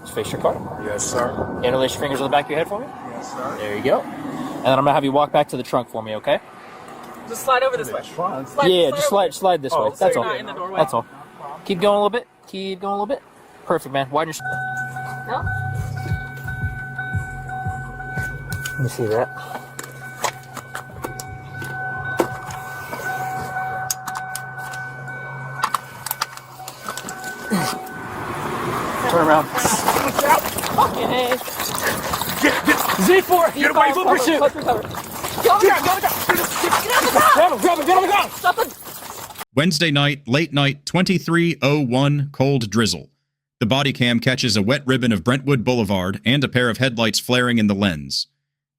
Just face your card. Yes, sir. Interlace your fingers on the back of your head for me. Yes, sir. There you go. And then I'm going to have you walk back to the trunk for me, okay? Just slide over this way. Slide this way. So That's you're all. not in the doorway. That's all. Keep going a little bit. Keep going a little bit. Perfect, man. Widen your... No? Let me see that. Turn around. Okay. Z4. Get away from pursuit. Grab him. Stop it. Wednesday night, late night, 23:01, cold drizzle. The body cam catches a wet ribbon of Brentwood Boulevard and a pair of headlights flaring in the lens.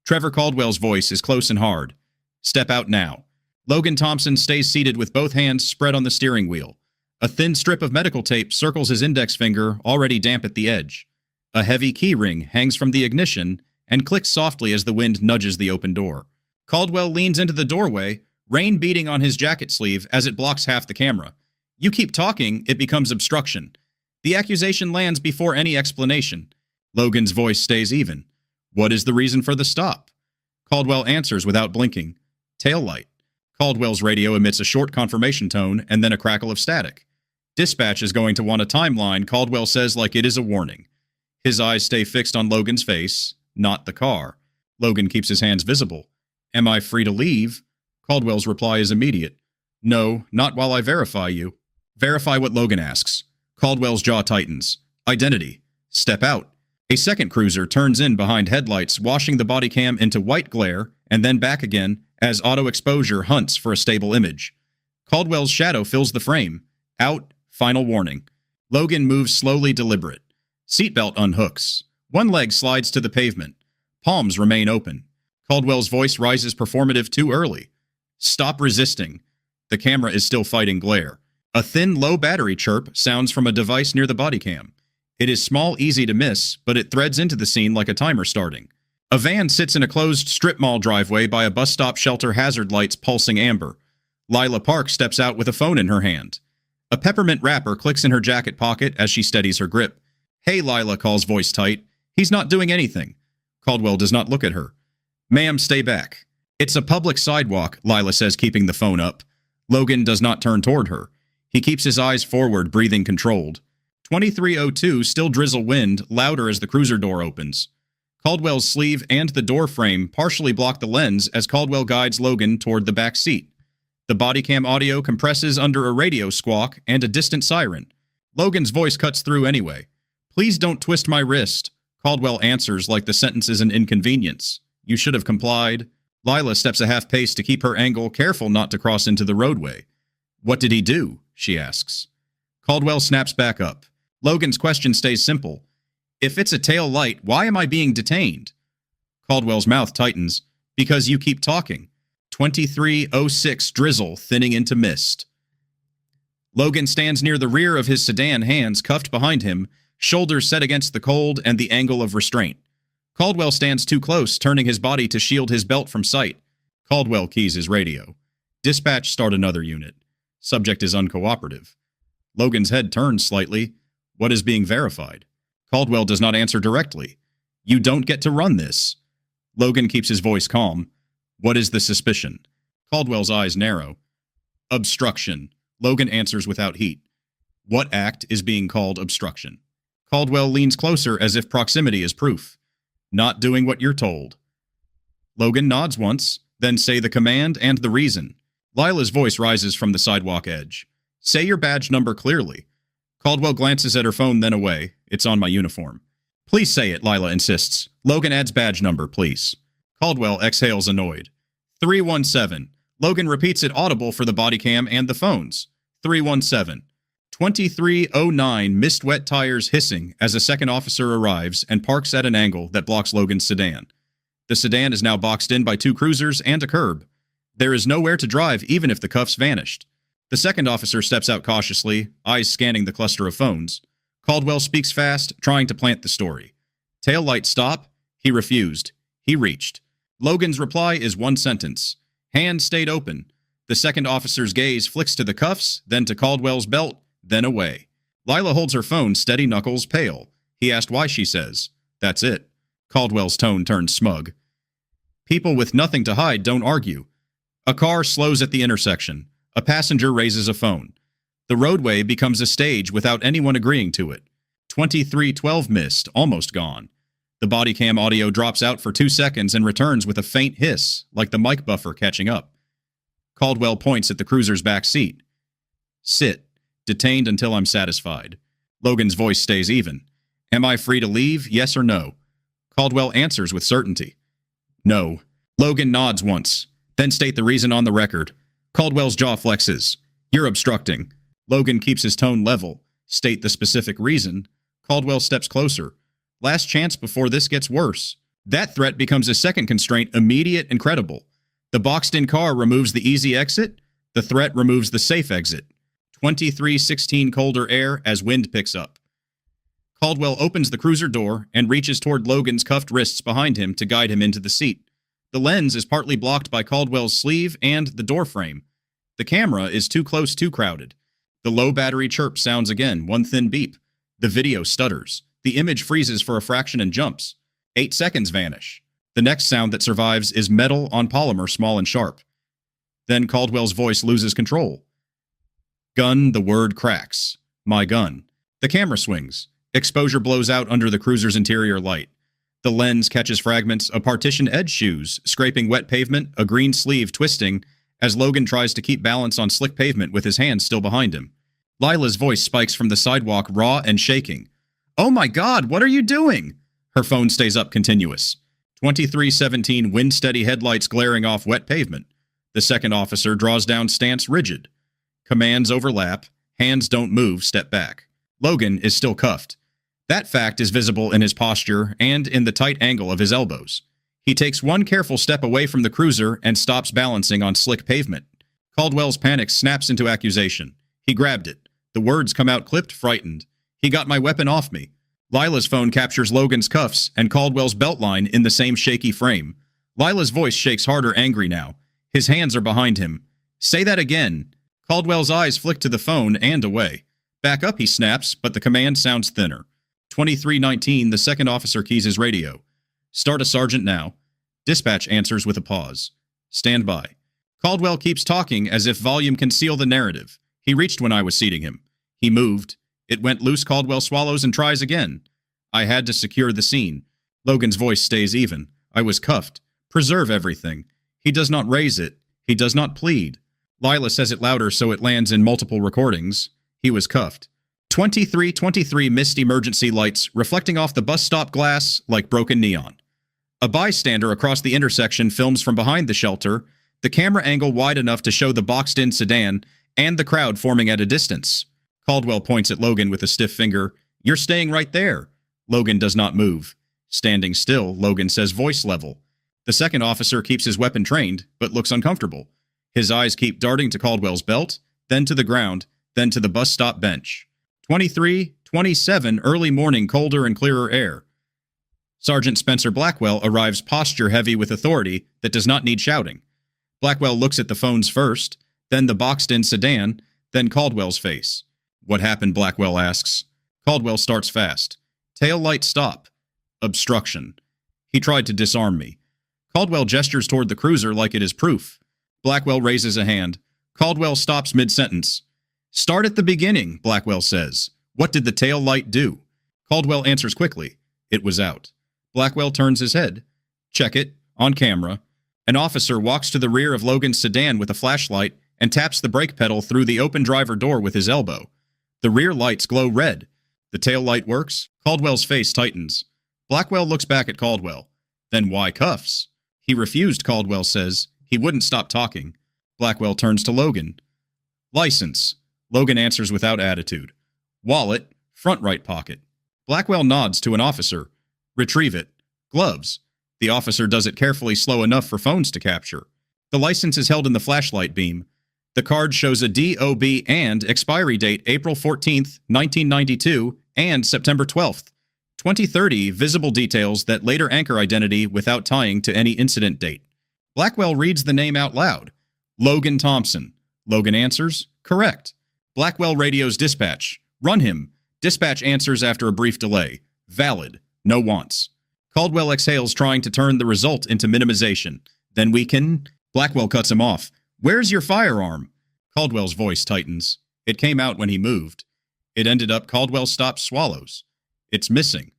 Trevor Caldwell's voice is close and hard. Step out now. Logan Thompson stays seated with both hands spread on the steering wheel. A thin strip of medical tape circles his index finger, already damp at the edge. A heavy key ring hangs from the ignition and clicks softly as the wind nudges the open door. Caldwell leans into the doorway, rain beating on his jacket sleeve as it blocks half the camera. You keep talking, it becomes obstruction. The accusation lands before any explanation. Logan's voice stays even. What is the reason for the stop? Caldwell answers without blinking. Tail light. Caldwell's radio emits a short confirmation tone and then a crackle of static. Dispatch is going to want a timeline, Caldwell says like it is a warning. His eyes stay fixed on Logan's face, not the car. Logan keeps his hands visible. Am I free to leave? Caldwell's reply is immediate. No, not while I verify you. Verify what Logan asks. Caldwell's jaw tightens. Identity. Step out. A second cruiser turns in behind headlights, washing the body cam into white glare, and then back again as auto exposure hunts for a stable image. Caldwell's shadow fills the frame. Out. Final warning. Logan moves slowly deliberate. Seatbelt unhooks. One leg slides to the pavement. Palms remain open. Caldwell's voice rises performative too early. Stop resisting. The camera is still fighting glare. A thin, low battery chirp sounds from a device near the body cam. It is small, easy to miss, but it threads into the scene like a timer starting. A van sits in a closed strip mall driveway by a bus stop shelter, hazard lights pulsing amber. Lila Park steps out with a phone in her hand. A peppermint wrapper clicks in her jacket pocket as she steadies her grip. Hey, Lila, calls voice tight. He's not doing anything. Caldwell does not look at her. Ma'am, stay back. It's a public sidewalk, Lila says, keeping the phone up. Logan does not turn toward her. He keeps his eyes forward, breathing controlled. 23:02, still drizzle wind, louder as the cruiser door opens. Caldwell's sleeve and the door frame partially block the lens as Caldwell guides Logan toward the back seat. The body cam audio compresses under a radio squawk and a distant siren. Logan's voice cuts through anyway. Please don't twist my wrist. Caldwell answers like the sentence is an inconvenience. You should have complied. Lila steps a half pace to keep her angle, careful not to cross into the roadway. What did he do? She asks. Caldwell snaps back up. Logan's question stays simple. If it's a tail light, why am I being detained? Caldwell's mouth tightens. Because you keep talking. 23:06 drizzle thinning into mist. Logan stands near the rear of his sedan, hands cuffed behind him, shoulders set against the cold and the angle of restraint. Caldwell stands too close, turning his body to shield his belt from sight. Caldwell keys his radio. Dispatch, start another unit. Subject is uncooperative. Logan's head turns slightly. What is being verified? Caldwell does not answer directly. You don't get to run this. Logan keeps his voice calm. What is the suspicion? Caldwell's eyes narrow. Obstruction. Logan answers without heat. What act is being called obstruction? Caldwell leans closer as if proximity is proof. Not doing what you're told. Logan nods once, then say the command and the reason. Lila's voice rises from the sidewalk edge. Say your badge number clearly. Caldwell glances at her phone, then away. It's on my uniform. Please say it, Lila insists. Logan adds badge number, please. Caldwell exhales annoyed. 317. Logan repeats it audible for the body cam and the phones. 317. 23:09, mist-wet tires hissing as a second officer arrives and parks at an angle that blocks Logan's sedan. The sedan is now boxed in by two cruisers and a curb. There is nowhere to drive even if the cuffs vanished. The second officer steps out cautiously, eyes scanning the cluster of phones. Caldwell speaks fast, trying to plant the story. Tail light stop. He refused. He reached. Logan's reply is one sentence. Hands stayed open. The second officer's gaze flicks to the cuffs, then to Caldwell's belt, then away. Lila holds her phone, steady knuckles, pale. He asked why, she says. That's it. Caldwell's tone turned smug. People with nothing to hide don't argue. A car slows at the intersection. A passenger raises a phone. The roadway becomes a stage without anyone agreeing to it. 2312 missed, almost gone. The Bodycam audio drops out for 2 seconds and returns with a faint hiss, like the mic buffer catching up. Caldwell points at the cruiser's back seat. Sit. Detained until I'm satisfied. Logan's voice stays even. Am I free to leave, yes or no? Caldwell answers with certainty. No. Logan nods once. Then state the reason on the record. Caldwell's jaw flexes. You're obstructing. Logan keeps his tone level. State the specific reason. Caldwell steps closer. Last chance before this gets worse. That threat becomes a second constraint, immediate and credible. The boxed-in car removes the easy exit. The threat removes the safe exit. 2316 colder air as wind picks up. Caldwell opens the cruiser door and reaches toward Logan's cuffed wrists behind him to guide him into the seat. The lens is partly blocked by Caldwell's sleeve and the door frame. The camera is too close, too crowded. The low battery chirp sounds again, one thin beep. The video stutters. The image freezes for a fraction and jumps. 8 seconds vanish. The next sound that survives is metal on polymer, small and sharp. Then Caldwell's voice loses control. Gun, the word cracks. My gun. The camera swings. Exposure blows out under the cruiser's interior light. The lens catches fragments, a partition edge shoes, scraping wet pavement, a green sleeve twisting, as Logan tries to keep balance on slick pavement with his hands still behind him. Lila's voice spikes from the sidewalk, raw and shaking. Oh my God, what are you doing? Her phone stays up continuous. 2317 wind-steady headlights glaring off wet pavement. The second officer draws down stance rigid. Commands overlap. Hands don't move, step back. Logan is still cuffed. That fact is visible in his posture and in the tight angle of his elbows. He takes one careful step away from the cruiser and stops balancing on slick pavement. Caldwell's panic snaps into accusation. He grabbed it. The words come out clipped, frightened. He got my weapon off me. Lila's phone captures Logan's cuffs and Caldwell's belt line in the same shaky frame. Lila's voice shakes harder, angry now. His hands are behind him. Say that again. Caldwell's eyes flick to the phone and away. Back up, he snaps, but the command sounds thinner. 2319, the second officer keys his radio. Start a sergeant now. Dispatch answers with a pause. Stand by. Caldwell keeps talking as if volume can seal the narrative. He reached when I was seating him. He moved. It went loose. Caldwell swallows and tries again. I had to secure the scene. Logan's voice stays even. I was cuffed. Preserve everything. He does not raise it. He does not plead. Lila says it louder so it lands in multiple recordings. He was cuffed. 2323 missed emergency lights reflecting off the bus stop glass like broken neon. A bystander across the intersection films from behind the shelter, the camera angle wide enough to show the boxed-in sedan and the crowd forming at a distance. Caldwell points at Logan with a stiff finger. You're staying right there. Logan does not move. Standing still, Logan says, voice level. The second officer keeps his weapon trained, but looks uncomfortable. His eyes keep darting to Caldwell's belt, then to the ground, then to the bus stop bench. 2327 early morning, colder and clearer air. Sergeant Spencer Blackwell arrives posture heavy with authority that does not need shouting. Blackwell looks at the phones first, then the boxed-in sedan, then Caldwell's face. What happened, Blackwell asks. Caldwell starts fast. Tail light stop. Obstruction. He tried to disarm me. Caldwell gestures toward the cruiser like it is proof. Blackwell raises a hand. Caldwell stops mid-sentence. Start at the beginning, Blackwell says. What did the tail light do? Caldwell answers quickly. It was out. Blackwell turns his head. Check it. On camera. An officer walks to the rear of Logan's sedan with a flashlight and taps the brake pedal through the open driver door with his elbow. The rear lights glow red. The tail light works. Caldwell's face tightens. Blackwell looks back at Caldwell. Then why cuffs? He refused, Caldwell says. He wouldn't stop talking. Blackwell turns to Logan. License. Logan answers without attitude. Wallet. Front right pocket. Blackwell nods to an officer. Retrieve it. Gloves. The officer does it carefully, slow enough for phones to capture. The license is held in the flashlight beam. The card shows a DOB and expiry date April 14th, 1992 and September 12th. 2030 visible details that later anchor identity without tying to any incident date. Blackwell reads the name out loud. Logan Thompson. Logan answers, correct. Blackwell radios dispatch. Run him. Dispatch answers after a brief delay. Valid. No wants. Caldwell exhales, trying to turn the result into minimization. Then we can... Blackwell cuts him off. Where's your firearm? Caldwell's voice tightens. It came out when he moved. It ended up Caldwell stops swallows. It's missing.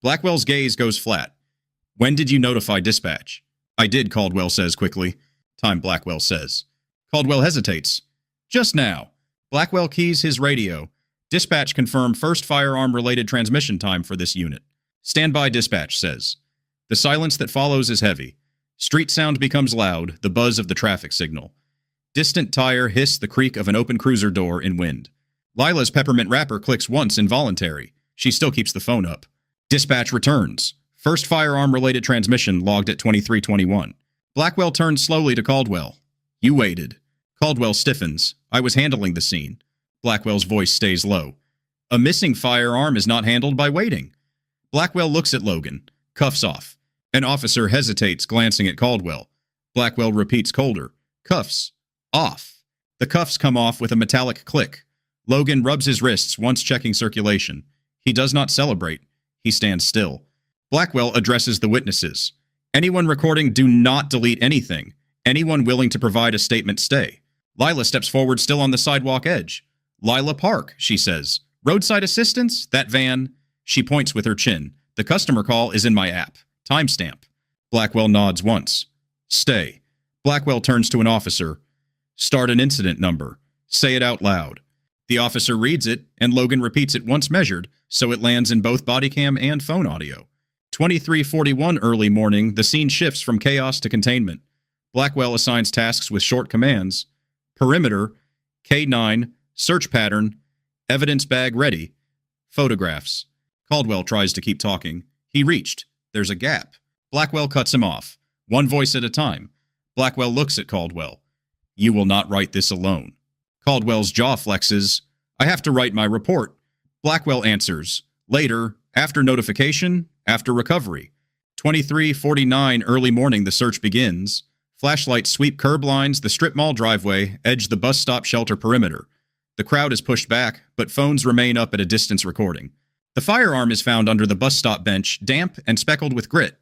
Blackwell's gaze goes flat. When did you notify dispatch? I did, Caldwell says quickly. Time, Blackwell says. Caldwell hesitates. Just now. Blackwell keys his radio. Dispatch confirmed first firearm-related transmission time for this unit. Stand by, dispatch says. The silence that follows is heavy. Street sound becomes loud, the buzz of the traffic signal. Distant tire hiss the creak of an open cruiser door in wind. Lila's peppermint wrapper clicks once involuntary. She still keeps the phone up. Dispatch returns. First firearm-related transmission logged at 23:21. Blackwell turns slowly to Caldwell. You waited. Caldwell stiffens. I was handling the scene. Blackwell's voice stays low. A missing firearm is not handled by waiting. Blackwell looks at Logan. Cuffs off. An officer hesitates, glancing at Caldwell. Blackwell repeats colder. Cuffs. Off. The cuffs come off with a metallic click. Logan rubs his wrists, once checking circulation. He does not celebrate. He stands still. Blackwell addresses the witnesses. Anyone recording, do not delete anything. Anyone willing to provide a statement, stay. Lila steps forward, still on the sidewalk edge. Lila Park, she says. Roadside assistance? That van? She points with her chin. The customer call is in my app. Timestamp. Blackwell nods once. Stay. Blackwell turns to an officer. Start an incident number. Say it out loud. The officer reads it, and Logan repeats it once measured, so it lands in both Bodycam and phone audio. 23:41 early morning, the scene shifts from chaos to containment. Blackwell assigns tasks with short commands. Perimeter, K9, search pattern, evidence bag ready, photographs. Caldwell tries to keep talking. He reached. There's a gap. Blackwell cuts him off. One voice at a time. Blackwell looks at Caldwell. You will not write this alone. Caldwell's jaw flexes. I have to write my report. Blackwell answers. Later, after notification, after recovery. 23:49 early morning, the search begins. Flashlights sweep curb lines, the strip mall driveway, edge the bus stop shelter perimeter. The crowd is pushed back, but phones remain up at a distance recording. The firearm is found under the bus stop bench, damp and speckled with grit.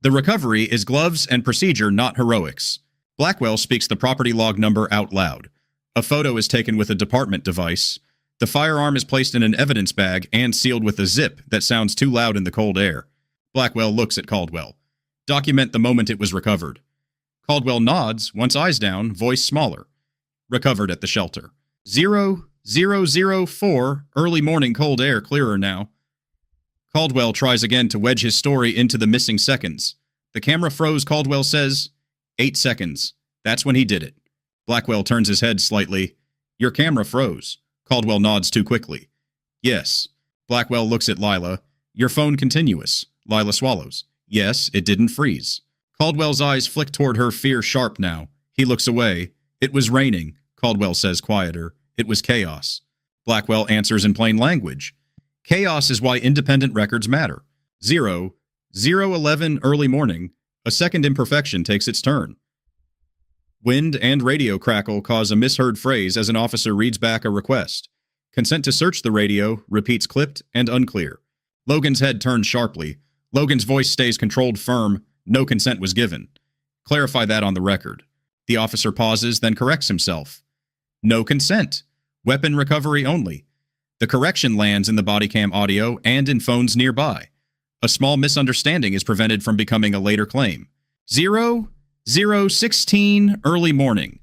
The recovery is gloves and procedure, not heroics. Blackwell speaks the property log number out loud. A photo is taken with a department device. The firearm is placed in an evidence bag and sealed with a zip that sounds too loud in the cold air. Blackwell looks at Caldwell. Document the moment it was recovered. Caldwell nods, once eyes down, voice smaller. Recovered at the shelter. 0004, early morning cold air, clearer now. Caldwell tries again to wedge his story into the missing seconds. The camera froze, Caldwell says. 8 seconds. That's when he did it. Blackwell turns his head slightly. Your camera froze. Caldwell nods too quickly. Yes. Blackwell looks at Lila. Your phone continuous. Lila swallows. Yes, it didn't freeze. Caldwell's eyes flick toward her, fear sharp now. He looks away. It was raining, Caldwell says quieter. It was chaos. Blackwell answers in plain language. Chaos is why independent records matter. 0:11 early morning. A second imperfection takes its turn. Wind and radio crackle cause a misheard phrase as an officer reads back a request. Consent to search the radio repeats clipped and unclear. Logan's head turns sharply. Logan's voice stays controlled firm. No consent was given. Clarify that on the record. The officer pauses, then corrects himself. No consent. Weapon recovery only. The correction lands in the Bodycam audio and in phones nearby. A small misunderstanding is prevented from becoming a later claim. 00:16 early morning.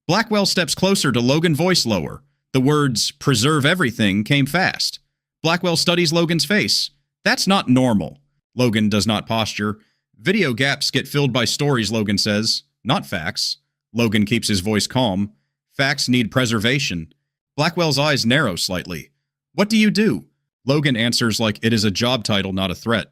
Blackwell steps closer to Logan, voice lower. The words, preserve everything, came fast. Blackwell studies Logan's face. That's not normal. Logan does not posture. Video gaps get filled by stories, Logan says, not facts. Logan keeps his voice calm. Facts need preservation. Blackwell's eyes narrow slightly. What do you do? Logan answers like it is a job title, not a threat.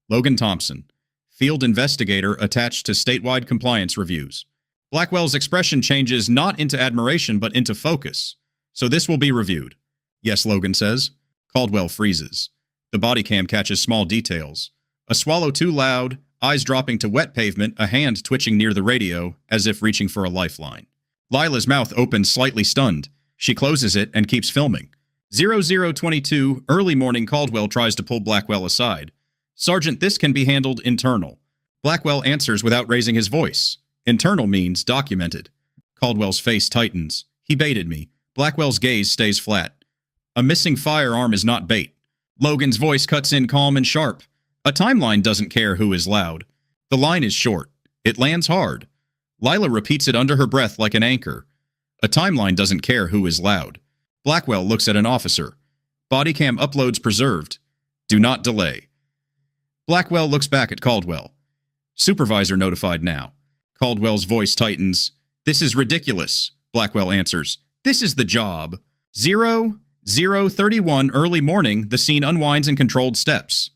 Logan Thompson, field investigator attached to statewide compliance reviews. Blackwell's expression changes not into admiration, but into focus. So this will be reviewed. Yes, Logan says. Caldwell freezes. The Bodycam catches small details. A swallow too loud, eyes dropping to wet pavement, a hand twitching near the radio, as if reaching for a lifeline. Lila's mouth opens, slightly stunned. She closes it and keeps filming. 0022, early morning. Caldwell tries to pull Blackwell aside. Sergeant, this can be handled internal. Blackwell answers without raising his voice. Internal means documented. Caldwell's face tightens. He baited me. Blackwell's gaze stays flat. A missing firearm is not bait. Logan's voice cuts in calm and sharp. A timeline doesn't care who is loud. The line is short. It lands hard. Lila repeats it under her breath like an anchor. A timeline doesn't care who is loud. Blackwell looks at an officer. Bodycam uploads preserved. Do not delay. Blackwell looks back at Caldwell. Supervisor notified now. Caldwell's voice tightens. This is ridiculous, Blackwell answers. This is the job. 0031 early morning, the scene unwinds in controlled steps.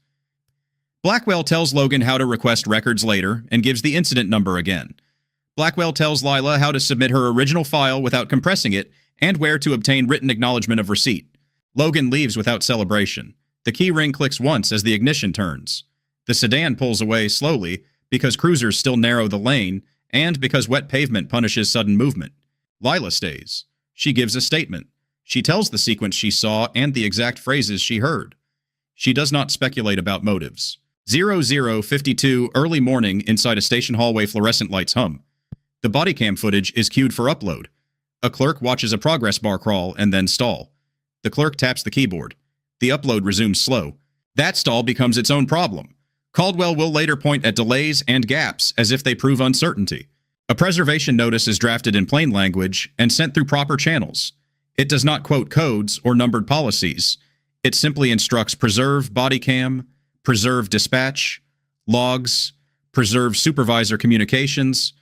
Blackwell tells Logan how to request records later and gives the incident number again. Blackwell tells Lila how to submit her original file without compressing it and where to obtain written acknowledgement of receipt. Logan leaves without celebration. The key ring clicks once as the ignition turns. The sedan pulls away slowly because cruisers still narrow the lane and because wet pavement punishes sudden movement. Lila stays. She gives a statement. She tells the sequence she saw and the exact phrases she heard. She does not speculate about motives. 0052 early morning inside a station hallway. Fluorescent lights hum. The bodycam footage is queued for upload. A clerk watches a progress bar crawl and then stall. The clerk taps the keyboard. The upload resumes slow. That stall becomes its own problem. Caldwell will later point at delays and gaps as if they prove uncertainty. A preservation notice is drafted in plain language and sent through proper channels. It does not quote codes or numbered policies. It simply instructs preserve bodycam, preserve dispatch, logs, preserve supervisor communications,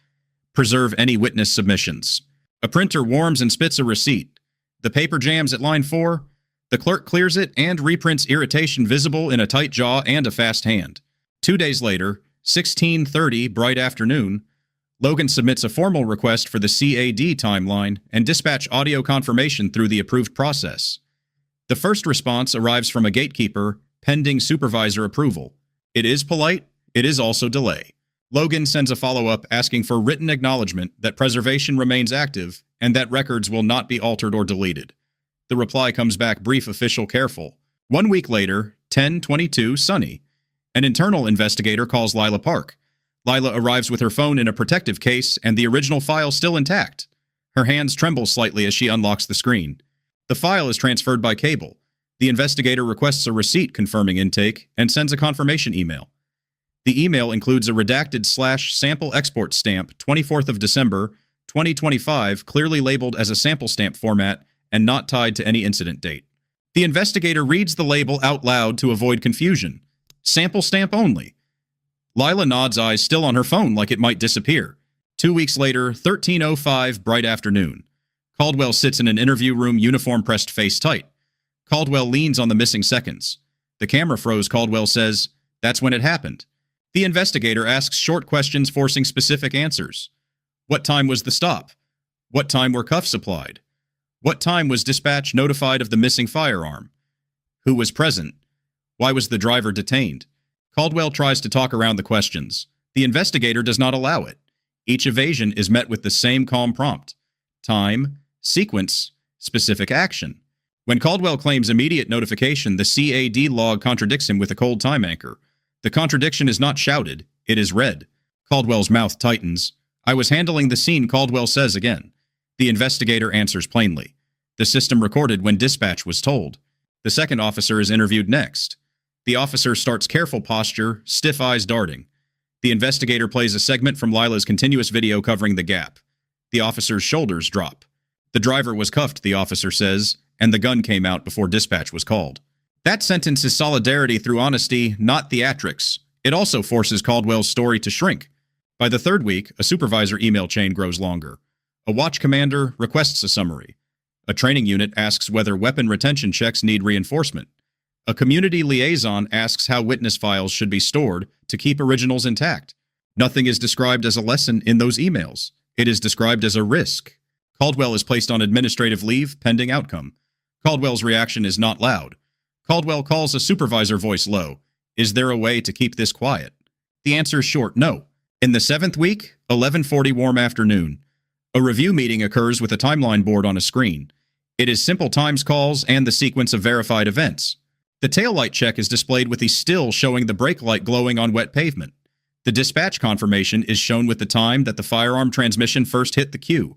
preserve any witness submissions. A printer warms and spits a receipt. The paper jams at line 4. The clerk clears it and reprints irritation visible in a tight jaw and a fast hand. 2 days later, 16:30 bright afternoon, Logan submits a formal request for the CAD timeline and dispatch audio confirmation through the approved process. The first response arrives from a gatekeeper, pending supervisor approval. It is polite, it is also delay. Logan sends a follow-up asking for written acknowledgement that preservation remains active and that records will not be altered or deleted. The reply comes back brief, official, careful. 1 week later, 10:22 sunny. An internal investigator calls Lila Park. Lila arrives with her phone in a protective case and the original file still intact. Her hands tremble slightly as she unlocks the screen. The file is transferred by cable. The investigator requests a receipt confirming intake and sends a confirmation email. The email includes a redacted /sample export stamp, 24th of December, 2025, clearly labeled as a sample stamp format and not tied to any incident date. The investigator reads the label out loud to avoid confusion. Sample stamp only. Lila nods, eyes still on her phone like it might disappear. 2 weeks later, 13:05, bright afternoon. Caldwell sits in an interview room, uniform pressed face tight. Caldwell leans on the missing seconds. The camera froze. Caldwell says, "That's when it happened." The investigator asks short questions forcing specific answers. What time was the stop? What time were cuffs applied? What time was dispatch notified of the missing firearm? Who was present? Why was the driver detained? Caldwell tries to talk around the questions. The investigator does not allow it. Each evasion is met with the same calm prompt. Time, sequence, specific action. When Caldwell claims immediate notification, the CAD log contradicts him with a cold time anchor. The contradiction is not shouted, it is read. Caldwell's mouth tightens. "I was handling the scene," Caldwell says again. The investigator answers plainly. The system recorded when dispatch was told. The second officer is interviewed next. The officer starts careful posture, stiff eyes darting. The investigator plays a segment from Lila's continuous video covering the gap. The officer's shoulders drop. The driver was cuffed, the officer says, and the gun came out before dispatch was called. That sentence is solidarity through honesty, not theatrics. It also forces Caldwell's story to shrink. By the third week, a supervisor email chain grows longer. A watch commander requests a summary. A training unit asks whether weapon retention checks need reinforcement. A community liaison asks how witness files should be stored to keep originals intact. Nothing is described as a lesson in those emails. It is described as a risk. Caldwell is placed on administrative leave pending outcome. Caldwell's reaction is not loud. Caldwell calls a supervisor voice low. Is there a way to keep this quiet? The answer is short, no. In the 7th week, 11:40 warm afternoon. A review meeting occurs with a timeline board on a screen. It is simple times calls and the sequence of verified events. The taillight check is displayed with the still showing the brake light glowing on wet pavement. The dispatch confirmation is shown with the time that the firearm transmission first hit the queue.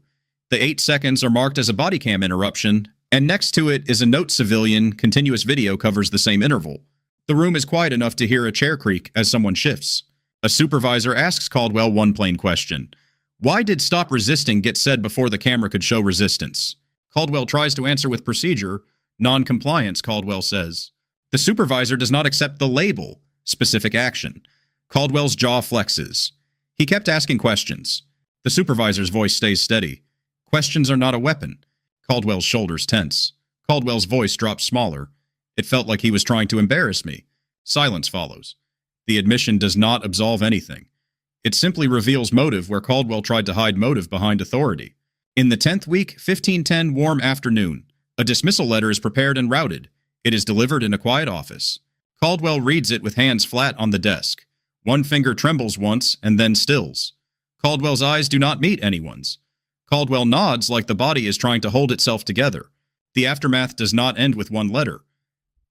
The 8 seconds are marked as a Bodycam interruption, and next to it is a note civilian continuous video covers the same interval. The room is quiet enough to hear a chair creak as someone shifts. A supervisor asks Caldwell one plain question. Why did stop resisting get said before the camera could show resistance? Caldwell tries to answer with procedure. Non-compliance, Caldwell says. The supervisor does not accept the label, specific action. Caldwell's jaw flexes. He kept asking questions. The supervisor's voice stays steady. Questions are not a weapon. Caldwell's shoulders tense. Caldwell's voice drops smaller. It felt like he was trying to embarrass me. Silence follows. The admission does not absolve anything. It simply reveals motive where Caldwell tried to hide motive behind authority. In the 10th week, 1510 warm afternoon, a dismissal letter is prepared and routed. It is delivered in a quiet office. Caldwell reads it with hands flat on the desk. One finger trembles once and then stills. Caldwell's eyes do not meet anyone's. Caldwell nods like the body is trying to hold itself together. The aftermath does not end with one letter.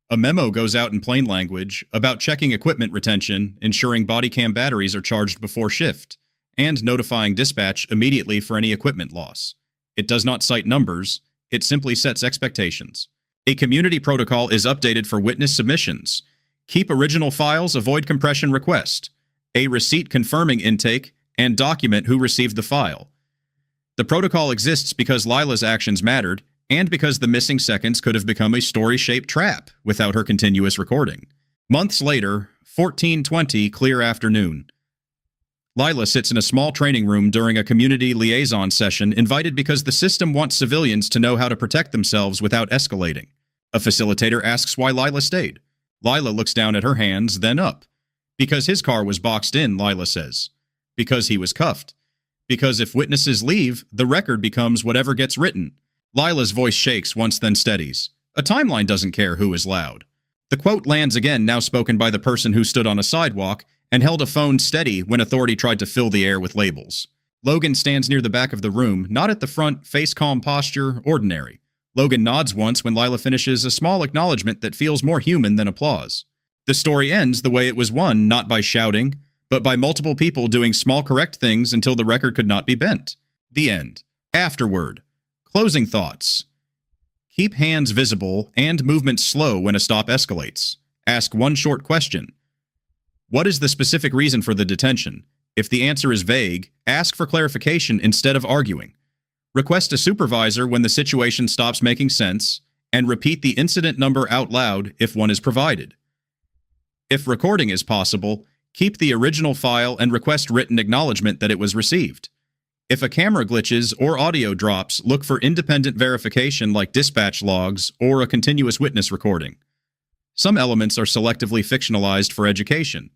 A memo goes out in plain language about checking equipment retention, ensuring Bodycam batteries are charged before shift, and notifying dispatch immediately for any equipment loss. It does not cite numbers, it simply sets expectations. A community protocol is updated for witness submissions. Keep original files, avoid compression request. A receipt confirming intake, and document who received the file. The protocol exists because Lila's actions mattered, and because the missing seconds could have become a story-shaped trap without her continuous recording. Months later, 1420 clear afternoon. Lila sits in a small training room during a community liaison session invited because the system wants civilians to know how to protect themselves without escalating. A facilitator asks why Lila stayed. Lila looks down at her hands, then up. Because his car was boxed in, Lila says. Because he was cuffed. Because if witnesses leave, the record becomes whatever gets written. Lila's voice shakes once then steadies. A timeline doesn't care who is loud. The quote lands again, now spoken by the person who stood on a sidewalk and held a phone steady when authority tried to fill the air with labels. Logan stands near the back of the room, not at the front, face-calm posture, ordinary. Logan nods once when Lila finishes a small acknowledgement that feels more human than applause. The story ends the way it was won, not by shouting, but by multiple people doing small correct things until the record could not be bent. The end. Afterward. Closing thoughts. Keep hands visible and movement slow when a stop escalates. Ask one short question. What is the specific reason for the detention? If the answer is vague, ask for clarification instead of arguing. Request a supervisor when the situation stops making sense, and repeat the incident number out loud if one is provided. If recording is possible, keep the original file and request written acknowledgement that it was received. If a camera glitches or audio drops, look for independent verification like dispatch logs or a continuous witness recording. Some elements are selectively fictionalized for education.